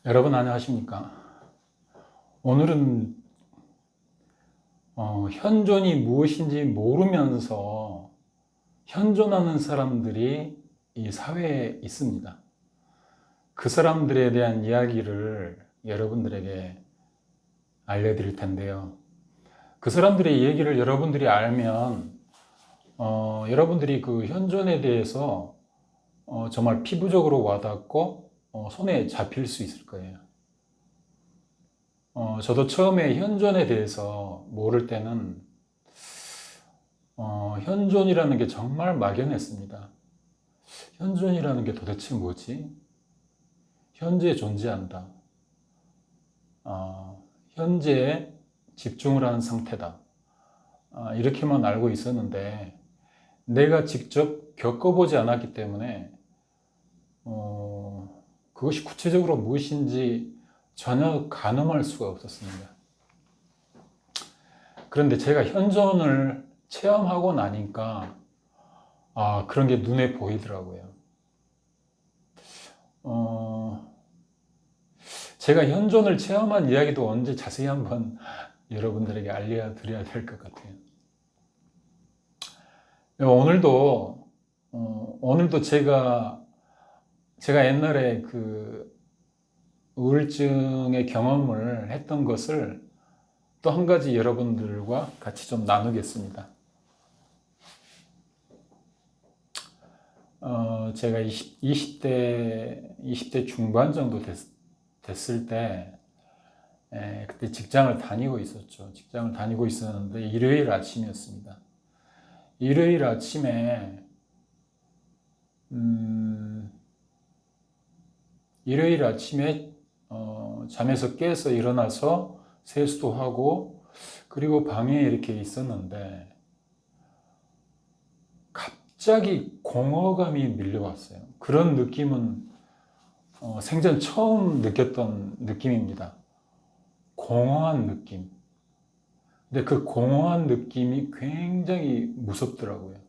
여러분 안녕하십니까? 오늘은 현존이 무엇인지 모르면서 현존하는 사람들이 이 사회에 있습니다. 그 사람들에 대한 이야기를 여러분들에게 알려드릴 텐데요. 그 사람들의 얘기를 여러분들이 알면 여러분들이 그 현존에 대해서 정말 피부적으로 와닿고 손에 잡힐 수 있을 거예요. 저도 처음에 현존에 대해서 모를 때는 현존이라는 게 정말 막연했습니다. 현존이라는 게 도대체 뭐지? 현재에 존재한다. 현재에 집중을 하는 상태다. 이렇게만 알고 있었는데 내가 직접 겪어보지 않았기 때문에 그것이 구체적으로 무엇인지 전혀 가늠할 수가 없었습니다. 그런데 제가 현존을 체험하고 나니까 그런 게 눈에 보이더라고요. 제가 현존을 체험한 이야기도 언제 자세히 한번 여러분들에게 알려드려야 될 것 같아요. 오늘도 제가 옛날에 그 우울증의 경험을 했던 것을 또 한 가지 여러분들과 같이 좀 나누겠습니다. 제가 20대 중반 정도 됐을 때, 그때 직장을 다니고 있었죠. 직장을 다니고 있었는데, 일요일 아침이었습니다. 일요일 아침에, 잠에서 깨서 일어나서 세수도 하고, 그리고 방에 이렇게 있었는데, 갑자기 공허감이 밀려왔어요. 그런 느낌은 생전 처음 느꼈던 느낌입니다. 공허한 느낌. 근데 그 공허한 느낌이 굉장히 무섭더라고요.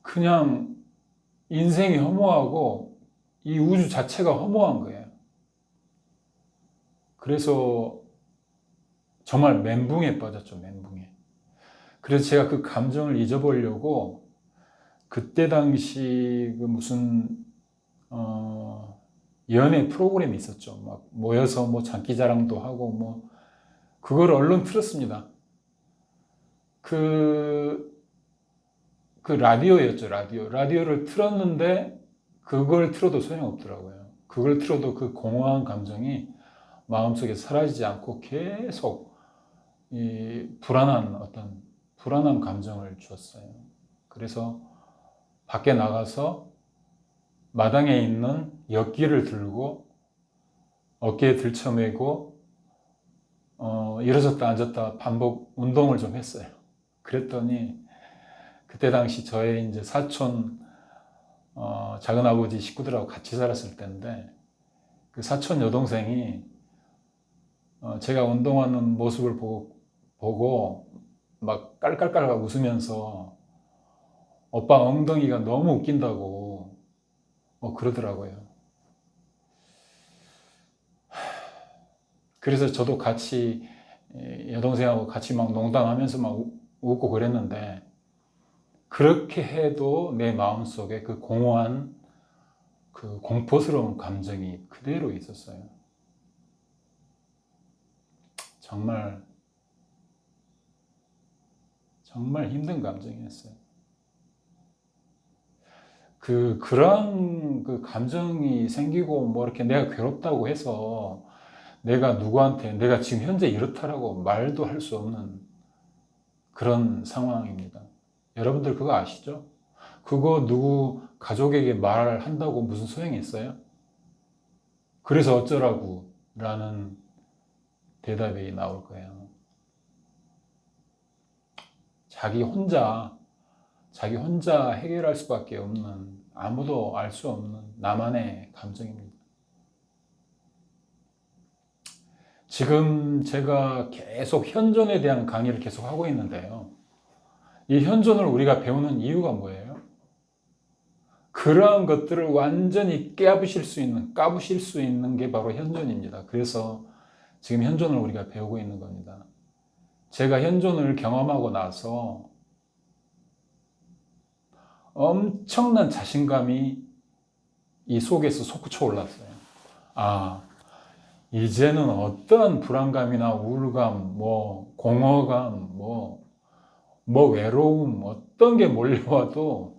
그냥 인생이 허무하고 이 우주 자체가 허무한 거예요. 그래서 정말 멘붕에 빠졌죠, 멘붕에. 그래서 제가 그 감정을 잊어보려고 그때 당시 그 무슨 연애 프로그램이 있었죠. 막 모여서 뭐 장기자랑도 하고 뭐 그걸 얼른 틀었습니다. 그 라디오였죠, 라디오. 라디오를 틀었는데 그걸 틀어도 소용없더라고요. 그걸 틀어도 그 공허한 감정이 마음속에 사라지지 않고 계속 이 불안한 감정을 주었어요. 그래서 밖에 나가서 마당에 있는 엿기를 들고 어깨에 들쳐매고 일어섰다 앉았다 반복 운동을 좀 했어요. 그랬더니 그때 당시 저의 이제 사촌 작은아버지 식구들하고 같이 살았을 때인데 그 사촌 여동생이 제가 운동하는 모습을 보고 막 깔깔깔 웃으면서 오빠 엉덩이가 너무 웃긴다고 그러더라고요. 그래서 저도 같이 여동생하고 같이 막 농담하면서 막 웃고 그랬는데 그렇게 해도 내 마음속에 그 공허한 그 공포스러운 감정이 그대로 있었어요. 정말 힘든 감정이었어요. 그런 그 감정이 생기고 뭐 이렇게 내가 괴롭다고 해서 내가 누구한테 내가 지금 현재 이렇다라고 말도 할 수 없는 그런 상황입니다. 여러분들 그거 아시죠? 그거 누구 가족에게 말한다고 무슨 소용이 있어요? 그래서 어쩌라고 라는 대답이 나올 거예요. 자기 혼자 해결할 수밖에 없는 아무도 알 수 없는 나만의 감정입니다. 지금 제가 계속 현존에 대한 강의를 계속 하고 있는데요. 이 현존을 우리가 배우는 이유가 뭐예요? 그러한 것들을 완전히 까부실 수 있는 게 바로 현존입니다. 그래서 지금 현존을 우리가 배우고 있는 겁니다. 제가 현존을 경험하고 나서 엄청난 자신감이 이 속에서 솟구쳐 올랐어요. 아, 이제는 어떠한 불안감이나 우울감, 공허감, 외로움, 어떤 게 몰려와도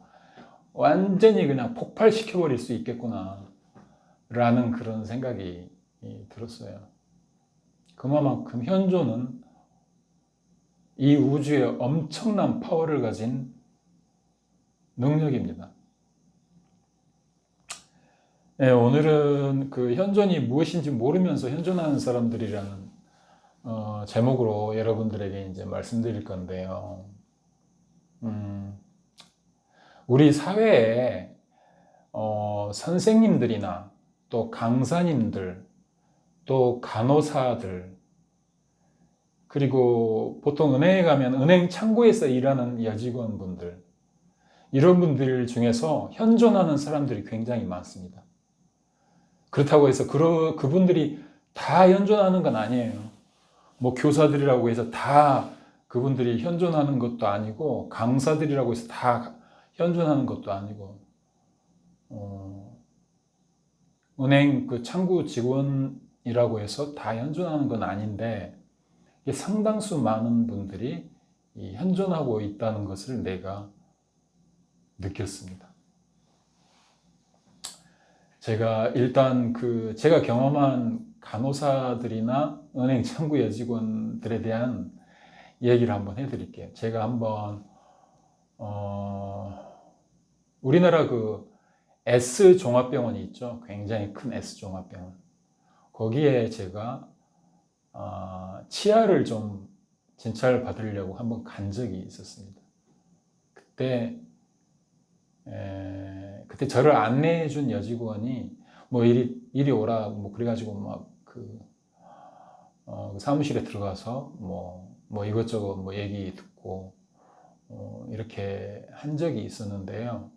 완전히 그냥 폭발시켜버릴 수 있겠구나. 라는 그런 생각이 들었어요. 그만큼 현존은 이 우주에 엄청난 파워를 가진 능력입니다. 네, 오늘은 그 현존이 무엇인지 모르면서 현존하는 사람들이라는 제목으로 여러분들에게 이제 말씀드릴 건데요. 우리 사회에 선생님들이나 또 강사님들, 또 간호사들, 그리고 보통 은행에 가면 은행 창구에서 일하는 여직원분들, 이런 분들 중에서 현존하는 사람들이 굉장히 많습니다. 그렇다고 해서 그분들이 다 현존하는 건 아니에요. 교사들이라고 해서 다 그분들이 현존하는 것도 아니고, 강사들이라고 해서 다 현존하는 것도 아니고, 은행 그 창구 직원이라고 해서 다 현존하는 건 아닌데, 상당수 많은 분들이 현존하고 있다는 것을 내가 느꼈습니다. 제가 일단 제가 경험한 간호사들이나 은행 창구 여직원들에 대한 얘기를 한번 해드릴게요. 제가 한번 우리나라 S 종합병원이 있죠. 굉장히 큰 S 종합병원. 거기에 제가 치아를 좀 진찰 받으려고 한번 간 적이 있었습니다. 그때 저를 안내해 준 여직원이 이리 오라 그래가지고 사무실에 들어가서 이것저것 얘기 듣고 이렇게 한 적이 있었는데요.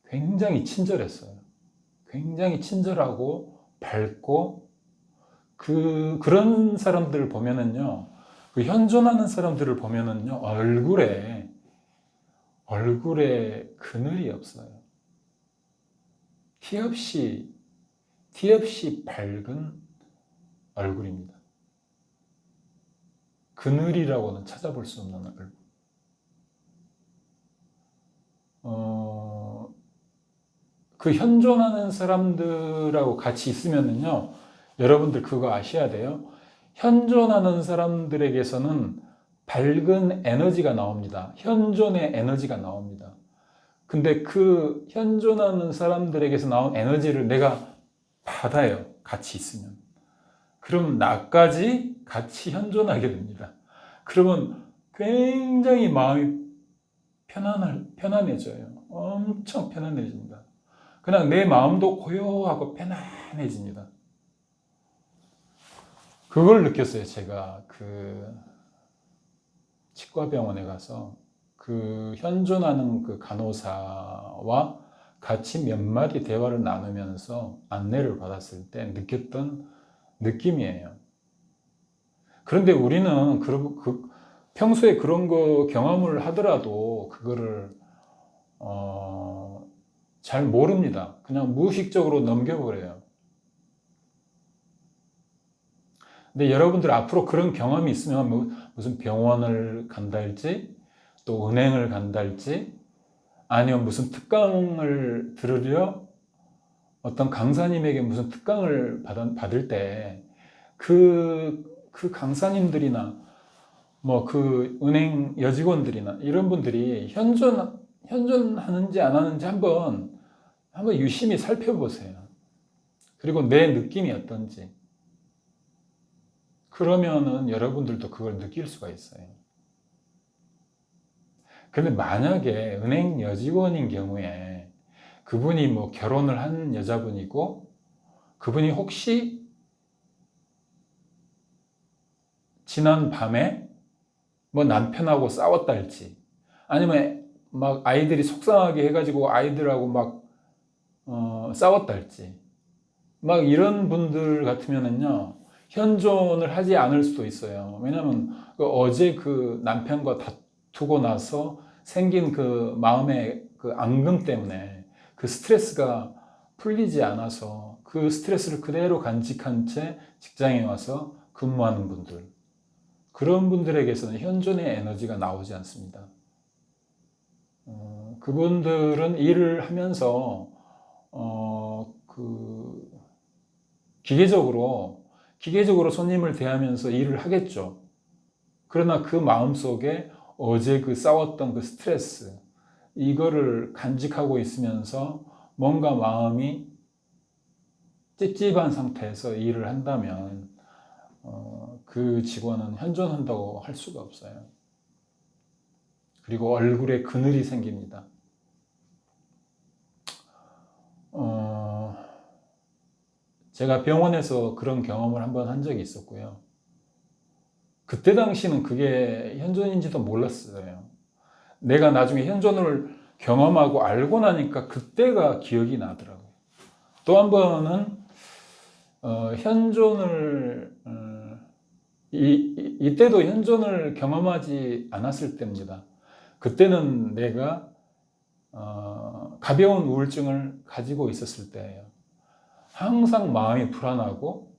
굉장히 친절했어요. 굉장히 친절하고 밝고 그런 사람들을 보면은요, 현존하는 사람들을 보면은요, 얼굴에 그늘이 없어요. 티 없이 밝은 얼굴입니다. 그늘이라고는 찾아볼 수 없는 얼굴. 현존하는 사람들하고 같이 있으면은요, 여러분들 그거 아셔야 돼요. 현존하는 사람들에게서는 밝은 에너지가 나옵니다. 현존의 에너지가 나옵니다. 근데 현존하는 사람들에게서 나온 에너지를 내가 받아요. 같이 있으면. 그럼 나까지 같이 현존하게 됩니다. 그러면 굉장히 마음이 편안해져요. 엄청 편안해집니다. 그냥 내 마음도 고요하고 편안해집니다. 그걸 느꼈어요. 제가 치과병원에 가서 현존하는 간호사와 같이 몇 마디 대화를 나누면서 안내를 받았을 때 느꼈던 느낌이에요. 그런데 우리는 평소에 그런 거 경험을 하더라도 그거를 잘 모릅니다. 그냥 무의식적으로 넘겨버려요. 근데 여러분들 앞으로 그런 경험이 있으면 무슨 병원을 간다 할지, 또 은행을 간다 할지, 아니면 무슨 특강을 들으려 어떤 강사님에게 무슨 특강을 받을 때 그 강사님들이나 은행 여직원들이나 이런 분들이 현존하는지 안 하는지 한번 유심히 살펴보세요. 그리고 내 느낌이 어떤지. 그러면은 여러분들도 그걸 느낄 수가 있어요. 근데 만약에 은행 여직원인 경우에 그분이 결혼을 한 여자분이고 그분이 혹시 지난 밤에 남편하고 싸웠다 할지, 아니면 막 아이들이 속상하게 해가지고 아이들하고 막 싸웠다 할지 막 이런 분들 같으면은요 현존을 하지 않을 수도 있어요. 왜냐하면 어제 그 남편과 다투고 나서 생긴 그 마음의 그 앙금 때문에 그 스트레스가 풀리지 않아서 그 스트레스를 그대로 간직한 채 직장에 와서 근무하는 분들, 그런 분들에게서는 현존의 에너지가 나오지 않습니다. 그분들은 일을 하면서 그 기계적으로 손님을 대하면서 일을 하겠죠. 그러나 그 마음속에 어제 그 싸웠던 그 스트레스, 이거를 간직하고 있으면서 뭔가 마음이 찝찝한 상태에서 일을 한다면 그 직원은 현존한다고 할 수가 없어요. 그리고 얼굴에 그늘이 생깁니다. 제가 병원에서 그런 경험을 한번 한 적이 있었고요. 그때 당시는 그게 현존인지도 몰랐어요. 내가 나중에 현존을 경험하고 알고 나니까 그때가 기억이 나더라고요. 또 한 번은 현존을 이때도 현존을 경험하지 않았을 때입니다. 그때는 내가 가벼운 우울증을 가지고 있었을 때예요. 항상 마음이 불안하고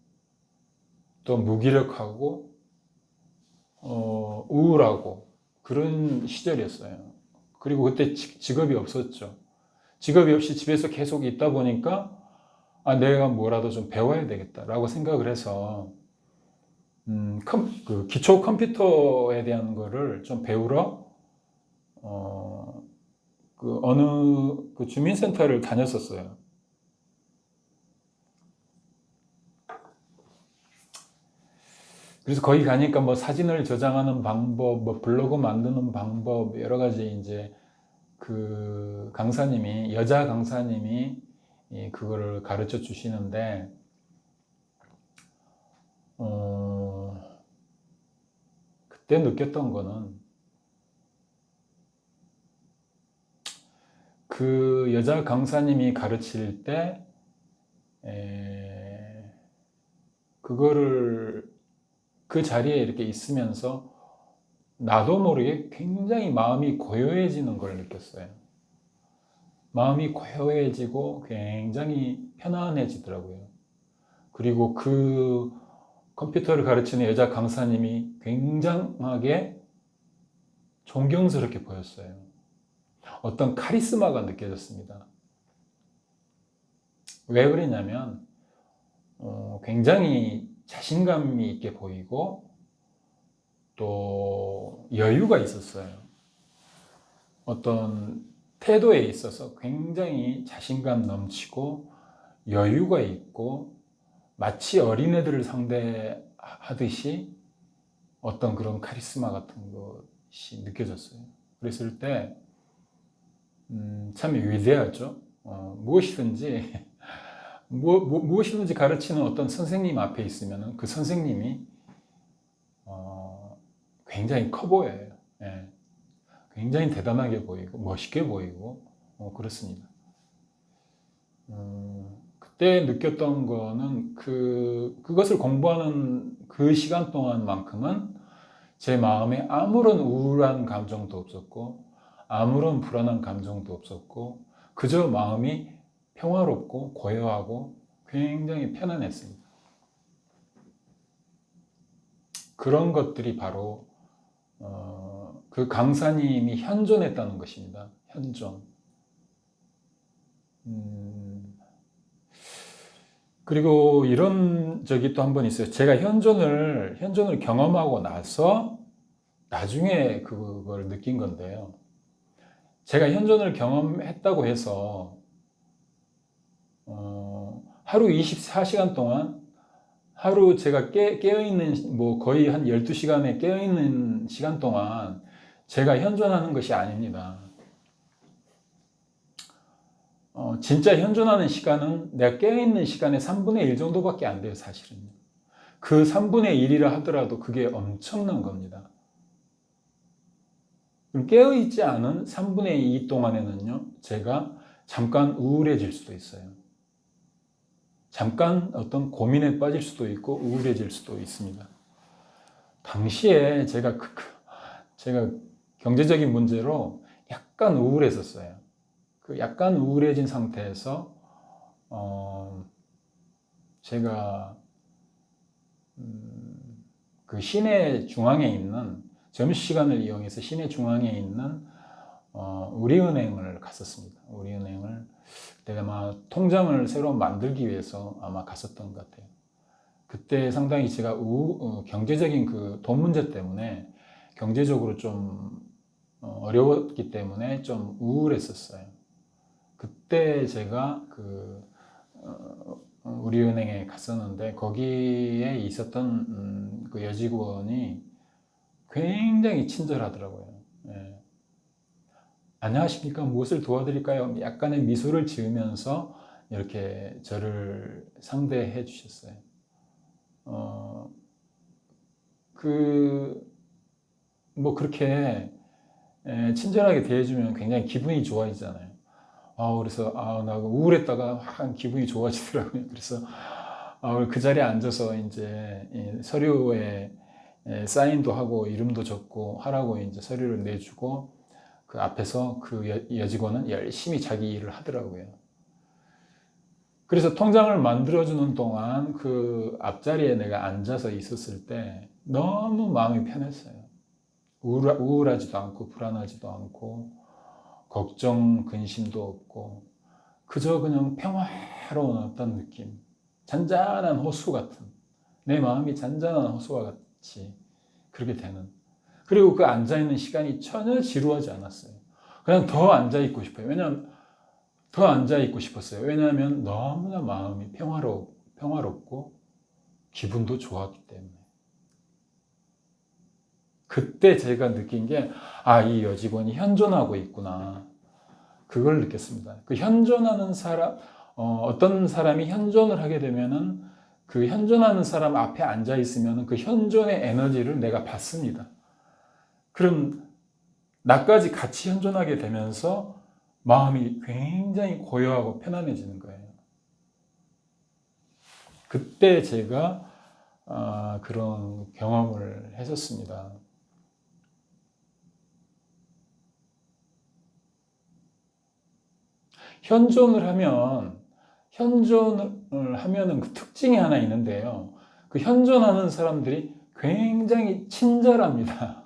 또 무기력하고 우울하고 그런 시절이었어요. 그리고 그때 직업이 없었죠. 직업이 없이 집에서 계속 있다 보니까 내가 뭐라도 좀 배워야 되겠다라고 생각을 해서 그 기초 컴퓨터에 대한 거를 좀 배우러 그 어느 그 주민센터를 다녔었어요. 그래서 거기 가니까 뭐 사진을 저장하는 방법, 뭐 블로그 만드는 방법, 여러 가지 이제 그 강사님이, 여자 강사님이 그거를 가르쳐 주시는데, 그때 느꼈던 거는 그 여자 강사님이 가르칠 때, 그거를 그 자리에 이렇게 있으면서 나도 모르게 굉장히 마음이 고요해지는 걸 느꼈어요. 마음이 고요해지고 굉장히 편안해지더라고요. 그리고 그 컴퓨터를 가르치는 여자 강사님이 굉장하게 존경스럽게 보였어요. 어떤 카리스마가 느껴졌습니다. 왜 그러냐면 굉장히 자신감이 있게 보이고 또 여유가 있었어요. 어떤 태도에 있어서 굉장히 자신감 넘치고 여유가 있고 마치 어린애들을 상대하듯이 어떤 그런 카리스마 같은 것이 느껴졌어요. 그랬을 때 참 위대하죠. 무엇이든지 무엇이든지 가르치는 어떤 선생님 앞에 있으면 그 선생님이 굉장히 커 보여요. 예. 굉장히 대단하게 보이고 멋있게 보이고 그렇습니다. 그때 느꼈던 거는 그것을 공부하는 그 시간 동안만큼은 제 마음에 아무런 우울한 감정도 없었고 아무런 불안한 감정도 없었고 그저 마음이 평화롭고 고요하고 굉장히 편안했습니다. 그런 것들이 바로 그 강사님이 현존했다는 것입니다. 현존. 그리고 이런 적이 또 한 번 있어요. 제가 현존을 경험하고 나서 나중에 그걸 느낀 건데요. 제가 현존을 경험했다고 해서 하루 24시간 동안 하루 제가 깨어있는 뭐 거의 한 12시간에 깨어있는 시간 동안 제가 현존하는 것이 아닙니다. 진짜 현존하는 시간은 내가 깨어있는 시간의 3분의 1 정도밖에 안 돼요, 사실은. 그 3분의 1이라 하더라도 그게 엄청난 겁니다. 그럼 깨어있지 않은 3분의 2 동안에는요, 제가 잠깐 우울해질 수도 있어요. 잠깐 어떤 고민에 빠질 수도 있고 우울해질 수도 있습니다. 당시에 제가 경제적인 문제로 약간 우울했었어요. 그 약간 우울해진 상태에서 제가 그 시내 중앙에 있는 점심시간을 이용해서 시내 중앙에 있는 우리은행을 갔었습니다. 우리은행을 내가 아마 통장을 새로 만들기 위해서 아마 갔었던 것 같아요. 그때 상당히 제가 경제적인 그 돈 문제 때문에 경제적으로 좀 어려웠기 때문에 좀 우울했었어요. 그때 제가 우리은행에 갔었는데 거기에 있었던 그 여직원이 굉장히 친절하더라고요. 예. 안녕하십니까? 무엇을 도와드릴까요? 약간의 미소를 지으면서 이렇게 저를 상대해 주셨어요. 그렇게 친절하게 대해주면 굉장히 기분이 좋아지잖아요. 그래서 나 우울했다가 확 기분이 좋아지더라고요. 그래서 그 자리에 앉아서 이제 서류에 사인도 하고 이름도 적고 하라고 이제 서류를 내주고 그 앞에서 그 여직원은 열심히 자기 일을 하더라고요. 그래서 통장을 만들어주는 동안 그 앞자리에 내가 앉아서 있었을 때 너무 마음이 편했어요. 우울하지도 않고 불안하지도 않고 걱정, 근심도 없고 그저 그냥 평화로운 어떤 느낌, 잔잔한 호수 같은, 내 마음이 잔잔한 호수와 같이 그렇게 되는. 그리고 그 앉아있는 시간이 전혀 지루하지 않았어요. 그냥 더 앉아있고 싶어요. 더 앉아있고 싶었어요. 왜냐하면 너무나 마음이 평화롭고 기분도 좋았기 때문에. 그때 제가 느낀 게, 이 여직원이 현존하고 있구나. 그걸 느꼈습니다. 그 현존하는 사람, 어떤 사람이 현존을 하게 되면은 그 현존하는 사람 앞에 앉아 있으면 그 현존의 에너지를 내가 받습니다. 그럼 나까지 같이 현존하게 되면서 마음이 굉장히 고요하고 편안해지는 거예요. 그때 제가 그런 경험을 했었습니다. 현존을 하면은 그 특징이 하나 있는데요. 그 현존하는 사람들이 굉장히 친절합니다.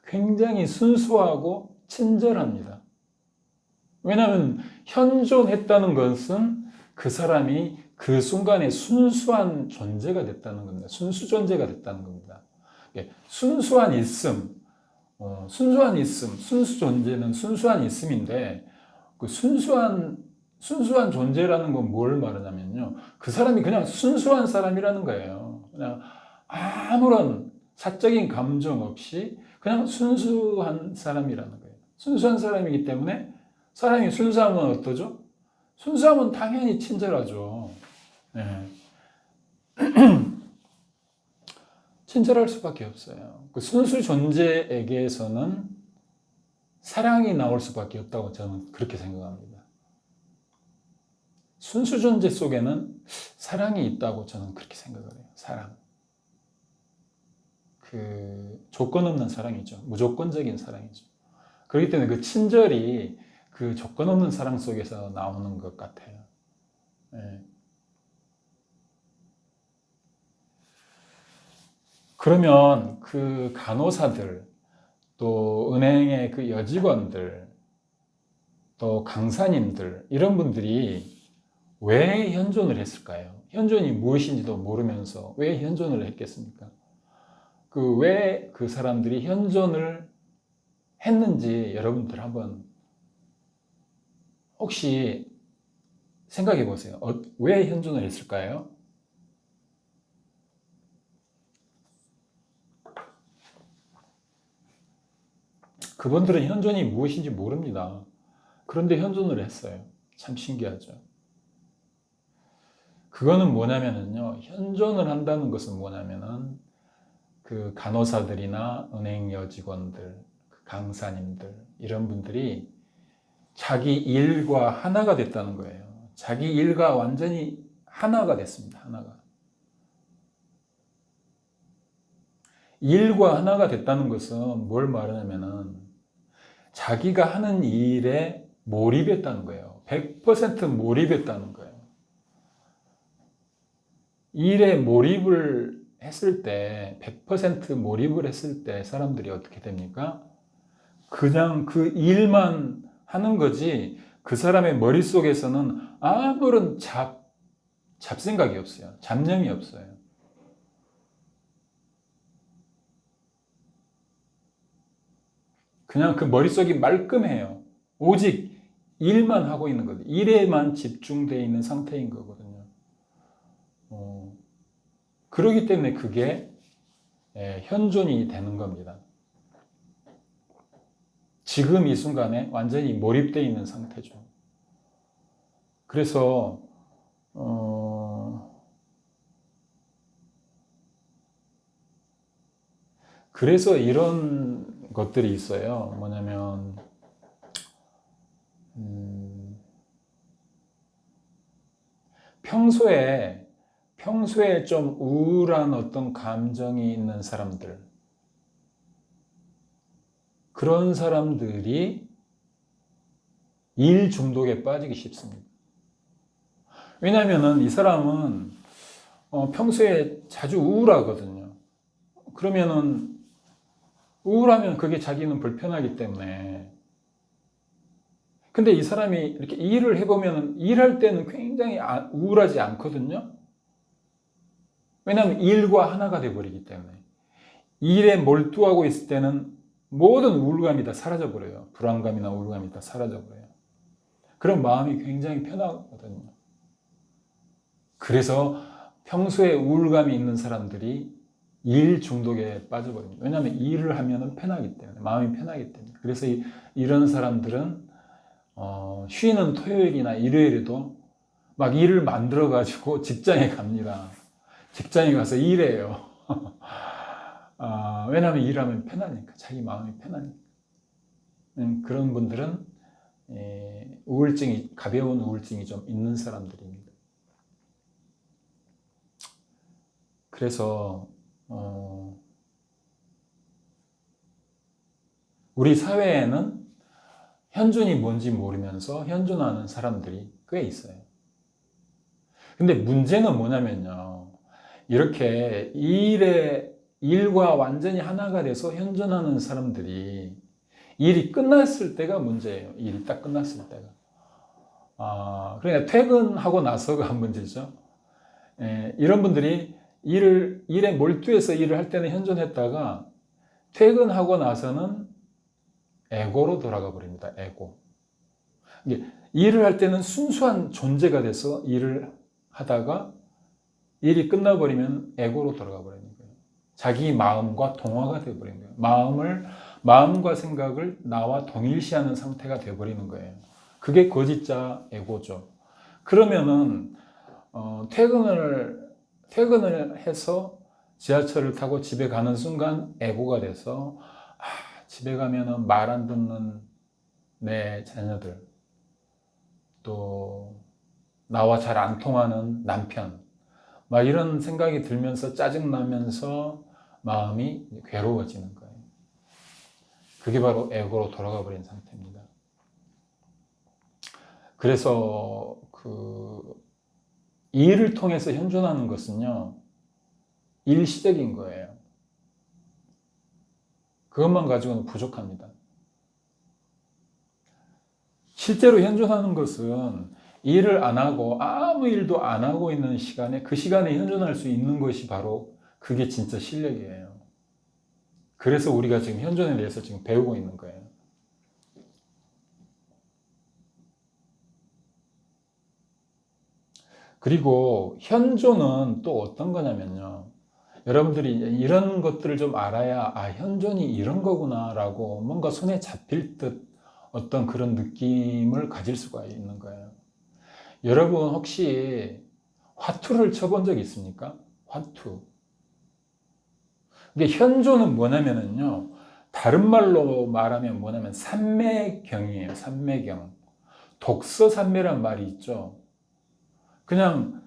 굉장히 순수하고 친절합니다. 왜냐하면 현존했다는 것은 그 사람이 그 순간에 순수한 존재가 됐다는 겁니다. 순수 존재가 됐다는 겁니다. 순수한 있음, 순수 존재는 순수한 있음인데 그 순수한 존재라는 건 뭘 말하냐면요. 그 사람이 그냥 순수한 사람이라는 거예요. 그냥 아무런 사적인 감정 없이 그냥 순수한 사람이라는 거예요. 순수한 사람이기 때문에 사람이 순수하면 어떠죠? 순수하면 당연히 친절하죠. 네. 친절할 수밖에 없어요. 그 순수 존재에게서는 사랑이 나올 수밖에 없다고 저는 그렇게 생각합니다. 순수 존재 속에는 사랑이 있다고 저는 그렇게 생각을 해요. 사랑. 그 조건 없는 사랑이죠. 무조건적인 사랑이죠. 그렇기 때문에 그 친절이 그 조건 없는 사랑 속에서 나오는 것 같아요. 네. 그러면 그 간호사들, 또 은행의 그 여직원들, 또 강사님들, 이런 분들이 왜 현존을 했을까요? 현존이 무엇인지도 모르면서 왜 현존을 했겠습니까? 왜 그 사람들이 현존을 했는지 여러분들 한번 혹시 생각해 보세요. 왜 현존을 했을까요? 그분들은 현존이 무엇인지 모릅니다. 그런데 현존을 했어요. 참 신기하죠. 그거는 뭐냐면요. 현존을 한다는 것은 뭐냐면은 그 간호사들이나 은행 여직원들, 강사님들, 이런 분들이 자기 일과 하나가 됐다는 거예요. 자기 일과 완전히 하나가 됐습니다. 하나가. 일과 하나가 됐다는 것은 뭘 말하냐면은 자기가 하는 일에 몰입했다는 거예요. 100% 몰입했다는 거예요. 일에 몰입을 했을 때, 100% 몰입을 했을 때 사람들이 어떻게 됩니까? 그냥 그 일만 하는 거지 그 사람의 머릿속에서는 아무런 잡생각이 없어요. 잡념이 없어요. 그냥 그 머릿속이 말끔해요. 오직 일만 하고 있는 거죠. 일에만 집중되어 있는 상태인 거거든요. 그렇기 때문에 그게 현존이 되는 겁니다. 지금 이 순간에 완전히 몰입되어 있는 상태죠. 그래서 그래서 이런 것들이 있어요. 뭐냐면 평소에 좀 우울한 어떤 감정이 있는 사람들, 그런 사람들이 일 중독에 빠지기 쉽습니다. 왜냐하면 이 사람은 평소에 자주 우울하거든요. 그러면은 우울하면 그게 자기는 불편하기 때문에. 근데 이 사람이 이렇게 일을 해보면 일할 때는 굉장히 우울하지 않거든요. 왜냐하면 일과 하나가 돼버리기 때문에. 일에 몰두하고 있을 때는 모든 우울감이 다 사라져버려요. 불안감이나 우울감이 다 사라져버려요. 그럼 마음이 굉장히 편하거든요. 그래서 평소에 우울감이 있는 사람들이 일 중독에 빠져버립니다. 왜냐하면 일을 하면 편하기 때문에, 마음이 편하기 때문에. 그래서 이런 사람들은 쉬는 토요일이나 일요일에도 막 일을 만들어가지고 직장에 갑니다. 직장에 가서 일해요. 왜냐하면 일하면 편하니까, 자기 마음이 편하니까. 그런 분들은 가벼운 우울증이 좀 있는 사람들입니다. 그래서 우리 사회에는 현존이 뭔지 모르면서 현존하는 사람들이 꽤 있어요. 근데 문제는 뭐냐면요. 이렇게 일과 완전히 하나가 돼서 현존하는 사람들이 일이 끝났을 때가 문제예요. 일이 딱 끝났을 때가. 그러니까 퇴근하고 나서가 문제죠. 이런 분들이 일에 몰두해서 일을 할 때는 현존했다가 퇴근하고 나서는 에고로 돌아가 버립니다. 에고. 일을 할 때는 순수한 존재가 돼서 일을 하다가 일이 끝나버리면 에고로 돌아가 버리는 거예요. 자기 마음과 동화가 되어버리는 거예요. 마음과 생각을 나와 동일시하는 상태가 되어버리는 거예요. 그게 거짓자 에고죠. 그러면은 퇴근을 해서 지하철을 타고 집에 가는 순간 에고가 돼서 집에 가면은 말 안 듣는 내 자녀들, 또 나와 잘 안 통하는 남편, 막 이런 생각이 들면서 짜증나면서 마음이 괴로워지는 거예요. 그게 바로 에고로 돌아가 버린 상태입니다. 그래서 일을 통해서 현존하는 것은요, 일시적인 거예요. 그것만 가지고는 부족합니다. 실제로 현존하는 것은 일을 안 하고 아무 일도 안 하고 있는 시간에 그 시간에 현존할 수 있는 것이 바로 그게 진짜 실력이에요. 그래서 우리가 지금 현존에 대해서 지금 배우고 있는 거예요. 그리고 현존은 또 어떤 거냐면요. 여러분들이 이런 것들을 좀 알아야 현존이 이런 거구나 라고 뭔가 손에 잡힐 듯 어떤 그런 느낌을 가질 수가 있는 거예요. 여러분 혹시 화투를 쳐본 적 있습니까? 화투. 이게 현존은 뭐냐면요. 다른 말로 말하면 뭐냐면 삼매경이에요. 삼매경. 독서삼매란 말이 있죠. 그냥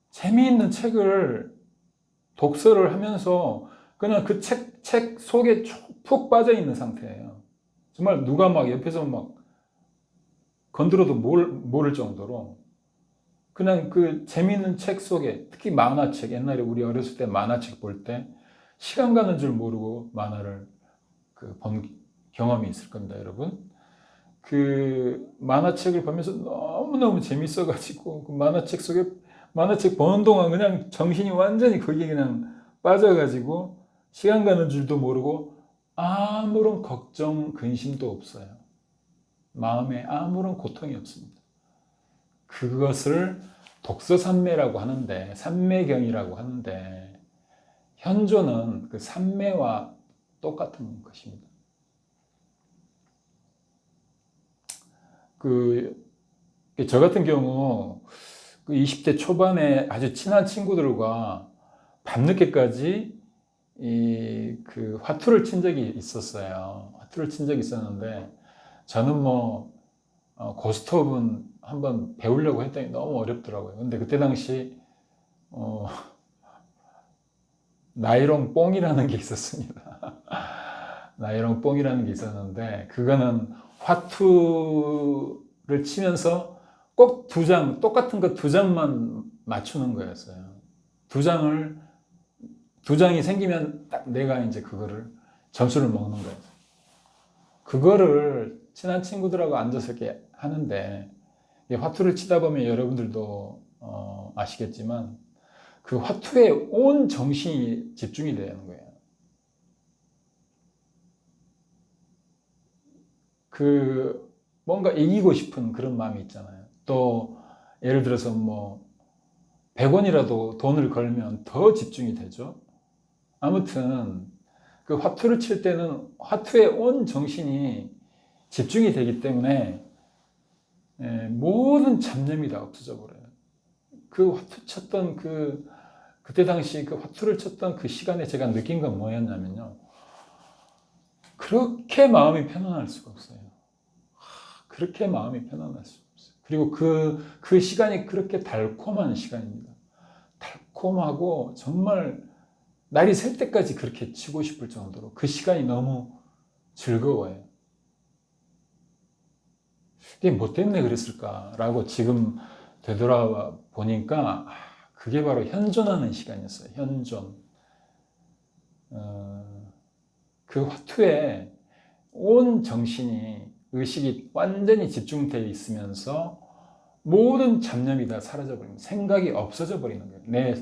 재미있는 책을 독서를 하면서 그냥 그 책 속에 푹 빠져 있는 상태예요. 정말 누가 막 옆에서 막 건드려도 모를 정도로 그냥 그 재미있는 책 속에, 특히 만화책, 옛날에 우리 어렸을 때 만화책 볼 때 시간 가는 줄 모르고 만화를 본 경험이 있을 겁니다, 여러분. 그 만화책을 보면서 너무너무 재밌어가지고 그 만화책 보는 동안 그냥 정신이 완전히 거기에 그냥 빠져가지고 시간 가는 줄도 모르고 아무런 걱정, 근심도 없어요. 마음에 아무런 고통이 없습니다. 그것을 독서삼매라고 하는데, 삼매경이라고 하는데, 현조는 그 삼매와 똑같은 것입니다. 저 같은 경우, 그 20대 초반에 아주 친한 친구들과 밤늦게까지 그 화투를 친 적이 있었어요. 화투를 친 적이 있었는데, 저는 고스톱은 한번 배우려고 했더니 너무 어렵더라고요. 근데 그때 당시, 나이롱 뽕이라는 게 있었습니다. 나이롱 뽕이라는 게 있었는데, 그거는 화투를 치면서 꼭 똑같은 거 두 장만 맞추는 거였어요. 두 장이 생기면 딱 내가 이제 그거를 점수를 먹는 거예요. 그거를 친한 친구들하고 앉아서 이렇게 하는데, 화투를 치다 보면 여러분들도 아시겠지만, 그 화투에 온 정신이 집중이 되는 거예요. 뭔가 이기고 싶은 그런 마음이 있잖아요. 또, 예를 들어서 100원이라도 돈을 걸면 더 집중이 되죠. 아무튼, 그 화투를 칠 때는 화투에 온 정신이 집중이 되기 때문에 모든 잡념이 다 없어져 버려요. 그 화투 쳤던 그때 당시 그 화투를 쳤던 그 시간에 제가 느낀 건 뭐였냐면요. 그렇게 마음이 편안할 수가 없어요. 그렇게 마음이 편안할 수가 없어요. 그리고 그 시간이 그렇게 달콤한 시간입니다. 달콤하고 정말 날이 셀 때까지 그렇게 치고 싶을 정도로 그 시간이 너무 즐거워요. 이게 뭐 때문에 그랬을까라고 지금 되돌아 보니까 그게 바로 현존하는 시간이었어요. 현존. 그 화투에 온 정신이, 의식이 완전히 집중되어 있으면서 모든 잡념이 다 사라져 버립니다. 생각이 없어져 버리는 거예요. 내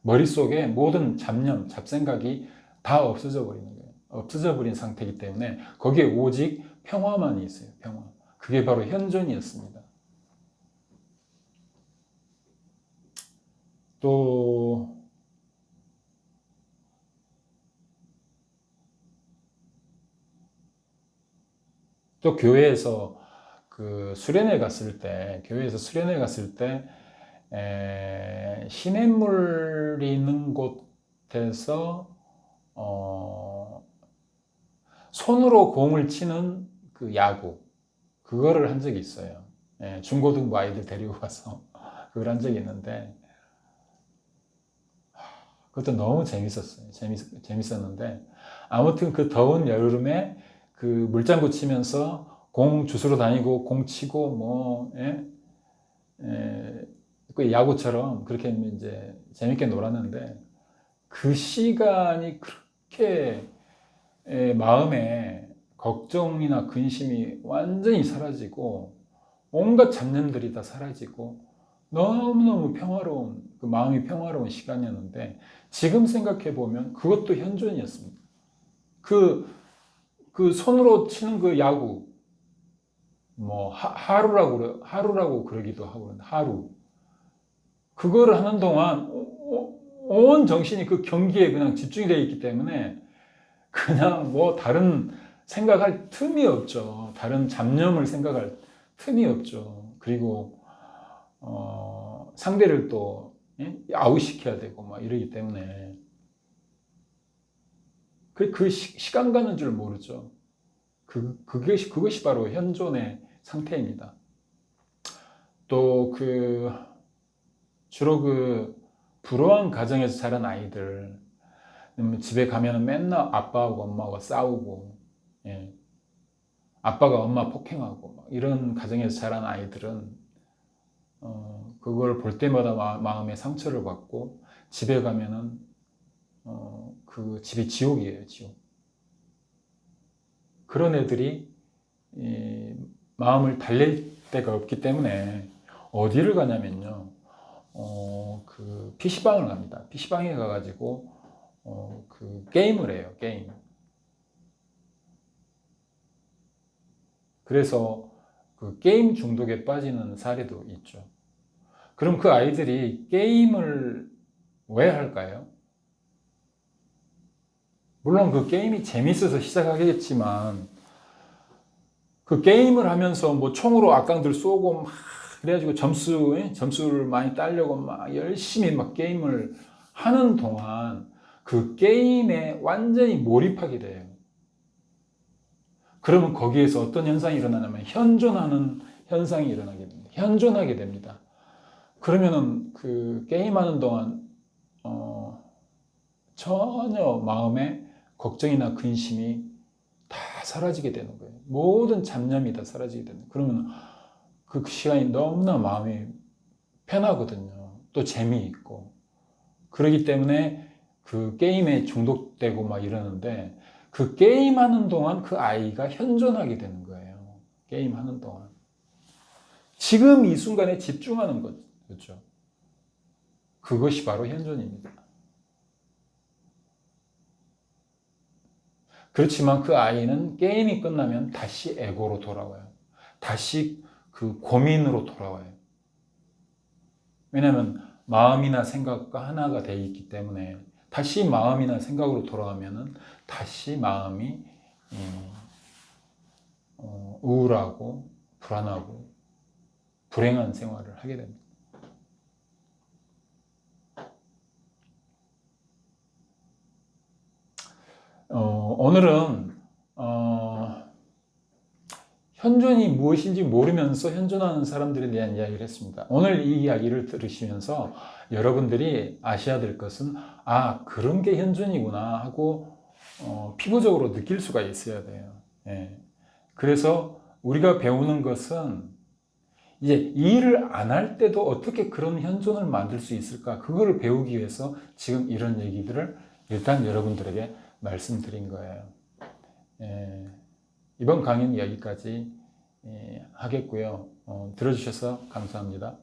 머릿속에 모든 잡념, 잡생각이 다 없어져 버리는 거예요. 없어져 버린 상태이기 때문에 거기에 오직 평화만 있어요. 평화. 그게 바로 현존이었습니다. 또 교회에서 교회에서 수련회 갔을 때, 시냇물이 있는 곳에서, 손으로 공을 치는 그 야구, 그거를 한 적이 있어요. 중고등부 아이들 데리고 가서 그걸 한 적이 있는데, 그것도 너무 재밌었어요. 재밌었는데, 아무튼 그 더운 여름에 그 물장구 치면서 공 주스러 다니고 공 치고 그 야구처럼 그렇게 이제 재밌게 놀았는데 그 시간이 그렇게 마음에 걱정이나 근심이 완전히 사라지고 온갖 잡념들이 다 사라지고 너무너무 평화로운, 그 마음이 평화로운 시간이었는데 지금 생각해 보면 그것도 현존이었습니다. 그 손으로 치는 그 야구, 하루라고 그러기도 하고, 하루. 그거를 하는 동안 온 정신이 그 경기에 그냥 집중이 되어 있기 때문에 그냥 다른 생각할 틈이 없죠. 다른 잡념을 생각할 틈이 없죠. 그리고, 상대를 또, 아웃시켜야 되고, 막 이러기 때문에. 시간 가는 줄 모르죠. 그것이 바로 현존의 상태입니다. 또 주로 불우한 가정에서 자란 아이들, 집에 가면은 맨날 아빠하고 엄마가 싸우고, 예. 아빠가 엄마 폭행하고, 이런 가정에서 자란 아이들은, 그걸 볼 때마다 마음에 상처를 받고, 집에 가면은, 그 집이 지옥이에요, 지옥. 그런 애들이, 마음을 달랠 데가 없기 때문에, 어디를 가냐면요, PC방을 갑니다. PC방에 가가지고, 게임을 해요, 게임. 그래서 게임 중독에 빠지는 사례도 있죠. 그럼 그 아이들이 게임을 왜 할까요? 물론 그 게임이 재밌어서 시작하겠지만, 그 게임을 하면서 뭐 총으로 악강들 쏘고 막 그래가지고 점수를 많이 따려고 막 열심히 막 게임을 하는 동안 그 게임에 완전히 몰입하게 돼요. 그러면 거기에서 어떤 현상이 일어나냐면 현존하는 현상이 일어나게 됩니다. 현존하게 됩니다. 그러면은 그 게임하는 동안 전혀 마음에 걱정이나 근심이 다 사라지게 되는 거예요. 모든 잡념이 다 사라지게 되는 거예요. 그러면 그 시간이 너무나 마음이 편하거든요. 또 재미있고. 그러기 때문에 그 게임에 중독되고 막 이러는데 그 게임하는 동안 그 아이가 현존하게 되는 거예요. 게임하는 동안. 지금 이 순간에 집중하는 거죠. 그렇죠? 그것이 바로 현존입니다. 그렇지만 그 아이는 게임이 끝나면 다시 에고로 돌아와요. 다시 그 고민으로 돌아와요. 왜냐하면 마음이나 생각과 하나가 되어 있기 때문에 다시 마음이나 생각으로 돌아가면은 다시 마음이 우울하고 불안하고 불행한 생활을 하게 됩니다. 오늘은 현존이 무엇인지 모르면서 현존하는 사람들에 대한 이야기를 했습니다. 오늘 이 이야기를 들으시면서 여러분들이 아셔야 될 것은 그런 게 현존이구나 하고 피부적으로 느낄 수가 있어야 돼요. 예. 그래서 우리가 배우는 것은 이제 일을 안 할 때도 어떻게 그런 현존을 만들 수 있을까? 그거를 배우기 위해서 지금 이런 얘기들을 일단 여러분들에게 말씀드린 거예요. 예. 이번 강의는 여기까지 하겠고요. 들어주셔서 감사합니다.